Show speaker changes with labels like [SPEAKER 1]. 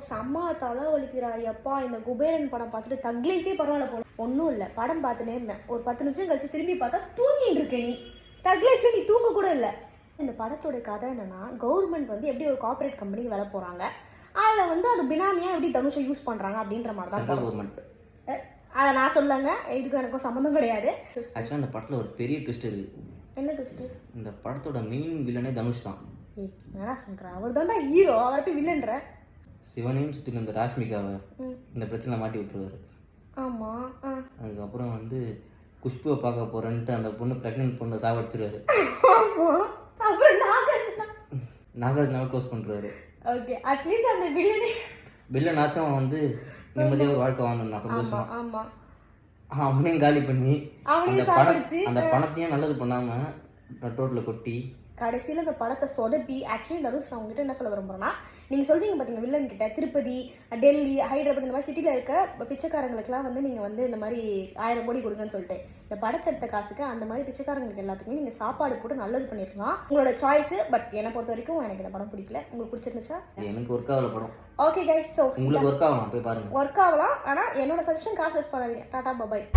[SPEAKER 1] செம்ம தலை வலிக்கிறா எப்பா. இந்த குபேரன் படம் பார்த்துட்டு தக் லைஃபே பரவாயில்ல போல. ஒன்றும் இல்லை, படம் பார்த்துனே இருந்தேன். ஒரு 10 நிமிஷம் கழிச்சு திரும்பி பார்த்தா தூங்கிட்டு இருக்கேன். நீ தக் லைஃப்ல நீ தூங்க கூட இல்லை. இந்த படத்தோட கதை என்னன்னா, கவர்மெண்ட் வந்து எப்படி ஒரு கார்பரேட் கம்பெனிக்கு வேலை போகிறாங்க, அதில் வந்து அது பினாமியாக எப்படி தனுஷை யூஸ் பண்ணுறாங்க அப்படின்ற மாதிரி தான்
[SPEAKER 2] கவர்மெண்ட்.
[SPEAKER 1] அதை நான் சொல்லங்க, இதுக்கு எனக்கும் சம்மந்தம் கிடையாது.
[SPEAKER 2] ஆக்சுவலாக இந்த படத்தில் ஒரு பெரிய ட்விஸ்ட் இருக்குது.
[SPEAKER 1] என்ன ட்விஸ்ட்டு?
[SPEAKER 2] இந்த படத்தோட மெயின் வில்லனே தனுஷ் தான்.
[SPEAKER 1] என்னடா சொல்கிறேன், அவர் தான்டா ஹீரோ, அவரை போய் வில்லன்ற.
[SPEAKER 2] சிவனையும் சுற்றி இந்த ராஷ்மிகாவை இந்த பிரச்சனை மாட்டி விட்டுருவாரு.
[SPEAKER 1] ஆமாம்.
[SPEAKER 2] அதுக்கப்புறம் வந்து குஷ்புவை பார்க்க போகிறேன்ட்டு அந்த பொண்ணு ப்ரெக்னென்ட் பொண்ணை சாவடிச்சிருவாரு.
[SPEAKER 1] ஆமாம். அப்புறம்
[SPEAKER 2] நாகார்ஜுனாவை க்ளோஸ் பண்ணுறாரு.
[SPEAKER 1] ஓகே, அட்லீஸ்ட் அந்த
[SPEAKER 2] வில்லனாச்சும் வந்து நிம்மதியாக ஒரு வாழ்க்கை வாழ்ந்துருந்தான் சந்தோஷமா.
[SPEAKER 1] ஆமாம்.
[SPEAKER 2] அவனையும் காலி பண்ணி அந்த பணத்தையும் நல்லது பண்ணாமல் ரோட்டில் கொட்டி
[SPEAKER 1] கடைசியில் இந்த படத்தை சொதப்பி. ஆக்சுவலி தனுஷ் நான் உங்ககிட்ட என்ன சொல்ல விரும்புகிறேன்னா, நீங்கள் சொல்றீங்க பார்த்தீங்க வில்லன் கிட்ட திருப்பதி, டெல்லி, ஹைதராபாத் இந்த மாதிரி சிட்டியில் இருக்க பிச்சைக்காரங்களுக்குலாம் வந்து நீங்கள் வந்து இந்த மாதிரி 1000 கோடி கொடுங்கன்னு சொல்லிட்டு இந்த படத்தை எடுத்த காசுக்கு அந்த மாதிரி பிச்சைக்காரங்களுக்கு எல்லாத்துக்குமே நீங்கள் சாப்பாடு போட்டு நல்லது பண்ணிருக்கலாம். உங்களோட சாய்ஸு. பட் என்னை பொறுத்த வரைக்கும் எனக்கு இந்த படம் பிடிக்கல. உங்களுக்கு பிடிச்சிருந்துச்சா?
[SPEAKER 2] எனக்கு ஒர்க் ஆகல படம்.
[SPEAKER 1] ஓகே கைஸ், ஸோ
[SPEAKER 2] உங்களுக்கு ஒர்க் ஆகலாம், போய் பாருங்க.
[SPEAKER 1] ஒர்க் ஆகலாம், ஆனால் என்னோட சஜஷன் காசு வேஸ்ட் பண்ணாதீங்க. டாடா பாய்.